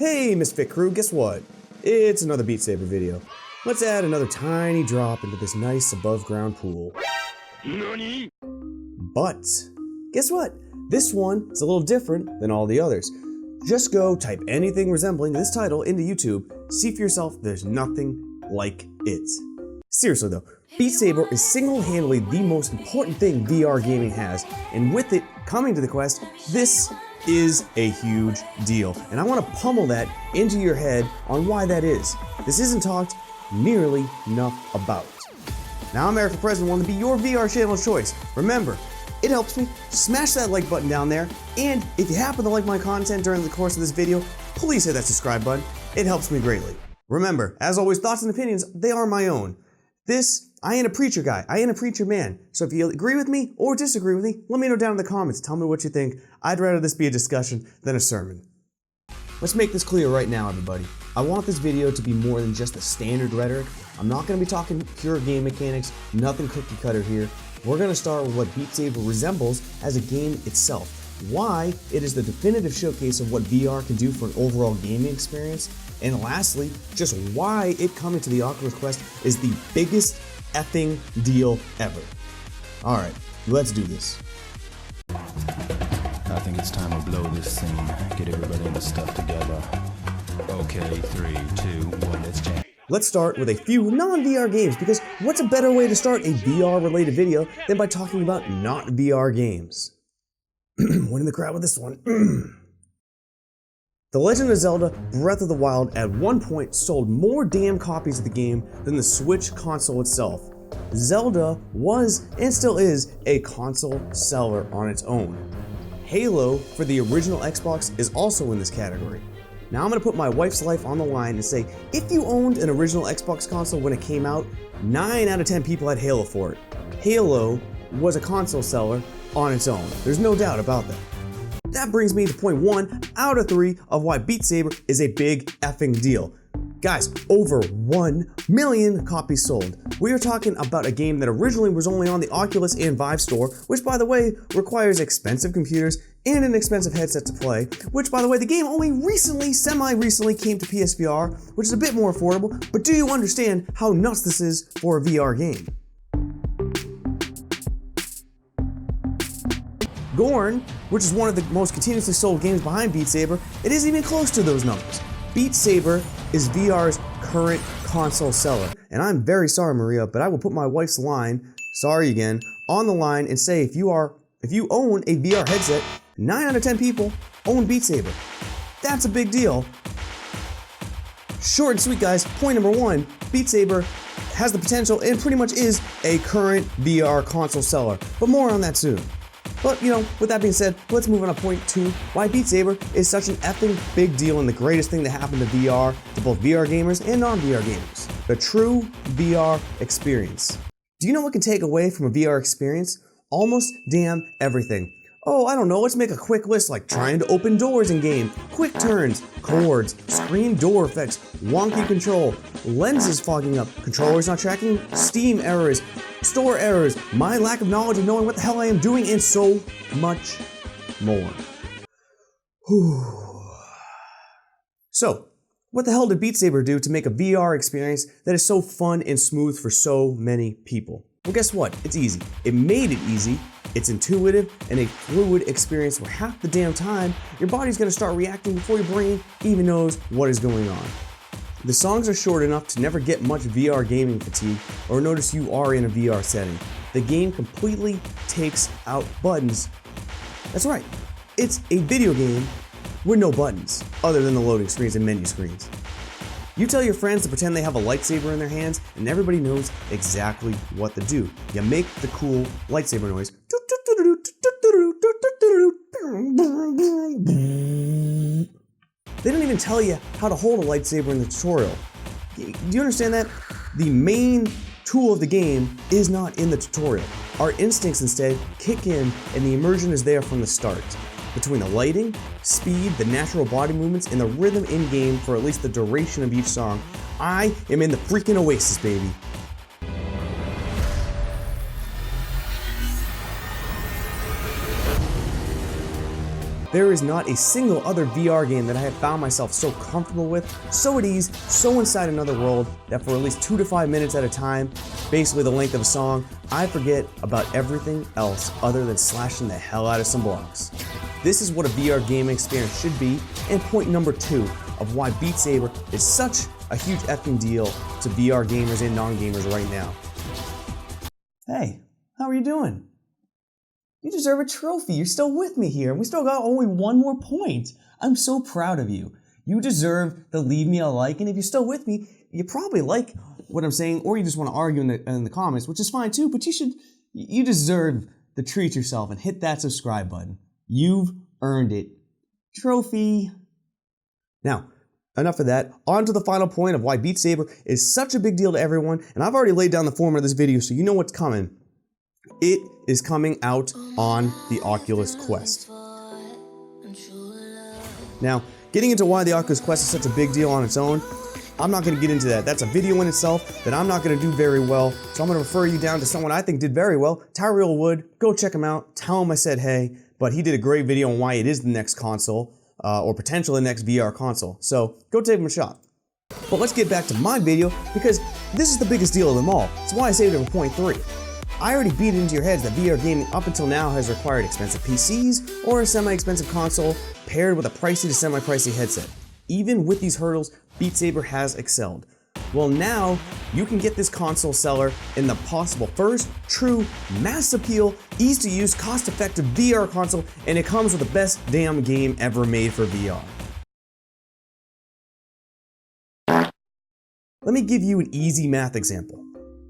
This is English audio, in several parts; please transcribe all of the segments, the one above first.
Hey Misfit crew, guess what? It's another Beat Saber video. Let's add another tiny drop into this nice above ground pool. NANI? But, guess what? This one is a little different than all the others. Just go type anything resembling this title into YouTube, see for yourself there's nothing like it. Seriously though, Beat Saber is single-handedly the most important thing VR gaming has, and with it coming to the Quest, this is a huge deal. And I want to pummel that into your head on why that is. This isn't talked nearly enough about. Now I'm Eric the President, want to be your VR channel of choice. Remember, it helps me. Smash that like button down there, and if you happen to like my content during the course of this video, please hit that subscribe button. It helps me greatly. Remember, as always, thoughts and opinions, they are my own. I ain't a preacher guy, I ain't a preacher man. So if you agree with me or disagree with me, let me know down in the comments. Tell me what you think. I'd rather this be a discussion than a sermon. Let's make this clear right now, everybody. I want this video to be more than just the standard rhetoric. I'm not going to be talking pure game mechanics, nothing cookie cutter here. We're going to start with what Beat Saber resembles as a game itself. Why it is the definitive showcase of what VR can do for an overall gaming experience. And lastly, just why it coming to the Oculus Quest is the biggest effing deal ever. Alright, let's do this. I think it's time to blow this scene. Get everybody in the stuff together. Okay, 3, 2, 1, let's jam. Let's start with a few non-VR games, because what's a better way to start a VR-related video than by talking about not VR games? Winning the crowd with this one. The Legend of Zelda Breath of the Wild at one point sold more damn copies of the game than the Switch console itself. Zelda was, and still is, a console seller on its own. Halo for the original Xbox is also in this category. Now I'm going to put my wife's life on the line and say, if you owned an original Xbox console when it came out, 9 out of 10 people had Halo for it. Halo was a console seller on its own. There's no doubt about that. That brings me to point 1 out of 3 of why Beat Saber is a big effing deal. Guys, over 1 million copies sold. We are talking about a game that originally was only on the Oculus and Vive store, which by the way, requires expensive computers and an expensive headset to play, which by the way, the game only semi-recently came to PSVR, which is a bit more affordable, but do you understand how nuts this is for a VR game? Gorn, which is one of the most continuously sold games behind Beat Saber, it isn't even close to those numbers. Beat Saber is VR's current console seller. And I'm very sorry, Maria, but I will put my wife's line, sorry again, on the line and say if you own a VR headset, 9 out of 10 people own Beat Saber. That's a big deal. Short and sweet, guys. Point number 1, Beat Saber has the potential and pretty much is a current VR console seller. But more on that soon. But, with that being said, let's move on to point 2, why Beat Saber is such an effing big deal and the greatest thing that happened to VR, to both VR gamers and non-VR gamers. The true VR experience. Do you know what can take away from a VR experience? Almost damn everything. Oh, I don't know, let's make a quick list like trying to open doors in game, quick turns, chords, screen door effects, wonky control, lenses fogging up, controllers not tracking, Steam errors, store errors, my lack of knowledge of knowing what the hell I am doing, and so much more. So, what the hell did Beat Saber do to make a VR experience that is so fun and smooth for so many people? Well, guess what? It's easy. It made it easy. It's intuitive and a fluid experience where half the damn time, your body's gonna start reacting before your brain even knows what is going on. The songs are short enough to never get much VR gaming fatigue or notice you are in a VR setting. The game completely takes out buttons. That's right, it's a video game with no buttons, other than the loading screens and menu screens. You tell your friends to pretend they have a lightsaber in their hands and everybody knows exactly what to do. You make the cool lightsaber noise. They don't even tell you how to hold a lightsaber in the tutorial. Do you understand that? The main tool of the game is not in the tutorial. Our instincts instead kick in and the immersion is there from the start. Between the lighting, speed, the natural body movements, and the rhythm in-game for at least the duration of each song, I am in the freaking oasis, baby. There is not a single other VR game that I have found myself so comfortable with, so at ease, so inside another world that for at least 2 to 5 minutes at a time, basically the length of a song, I forget about everything else other than slashing the hell out of some blocks. This is what a VR gaming experience should be, and point number 2 of why Beat Saber is such a huge effing deal to VR gamers and non-gamers right now. Hey, how are you doing? You deserve a trophy. You're still with me here. We still got only one more point. I'm so proud of you. You deserve to leave me a like, and if you're still with me, you probably like what I'm saying, or you just want to argue in the comments, which is fine too, but you deserve to treat yourself and hit that subscribe button. You've earned it. Trophy. Now, enough of that. On to the final point of why Beat Saber is such a big deal to everyone, and I've already laid down the format of this video, so you know what's coming. It is coming out on the Oculus Quest. Now, getting into why the Oculus Quest is such a big deal on its own, I'm not going to get into that. That's a video in itself that I'm not going to do very well, so I'm going to refer you down to someone I think did very well, Tyrell Wood. Go check him out. Tell him I said hey, but he did a great video on why it is the next console, or potentially the next VR console. So go take him a shot. But let's get back to my video, because this is the biggest deal of them all. It's why I saved it for point 3. I already beat it into your heads that VR gaming up until now has required expensive PCs or a semi-expensive console paired with a pricey to semi-pricey headset. Even with these hurdles, Beat Saber has excelled. Well, now you can get this console seller in the possible first true mass appeal, easy to use, cost-effective VR console, and it comes with the best damn game ever made for VR. Let me give you an easy math example.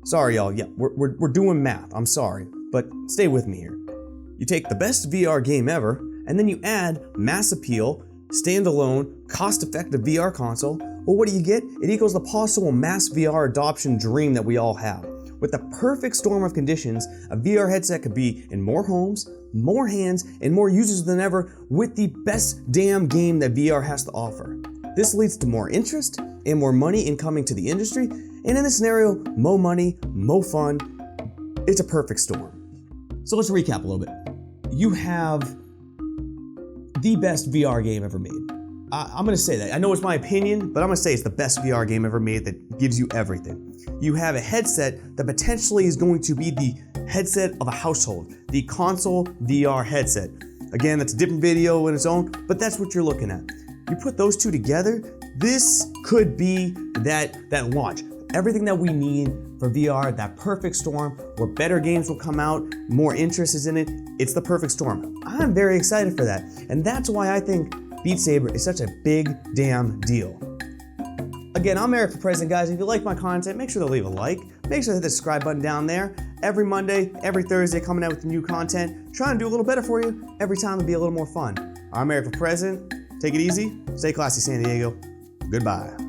Sorry y'all, yeah, we're doing math, I'm sorry, but stay with me here. You take the best VR game ever, and then you add mass appeal, standalone, cost-effective VR console. Well, what do you get? It equals the possible mass VR adoption dream that we all have. With the perfect storm of conditions, a VR headset could be in more homes, more hands, and more users than ever with the best damn game that VR has to offer. This leads to more interest and more money incoming to the industry, and in this scenario, more money, more fun. It's a perfect storm. So let's recap a little bit. You have the best VR game ever made. I'm gonna say that. I know it's my opinion, but I'm gonna say it's the best VR game ever made that gives you everything. You have a headset that potentially is going to be the headset of a household, the console VR headset. Again, that's a different video in its own, but that's what you're looking at. You put those two together, this could be that launch. Everything that we need for VR, that perfect storm where better games will come out, more interest is in it. It's the perfect storm. I'm very excited for that. And that's why I think Beat Saber is such a big damn deal. Again, I'm Eric for President, guys. If you like my content, make sure to leave a like. Make sure to hit the subscribe button down there. Every Monday, every Thursday, coming out with new content. Trying to do a little better for you. Every time it'll be a little more fun. I'm Eric for President. Take it easy. Stay classy, San Diego. Goodbye.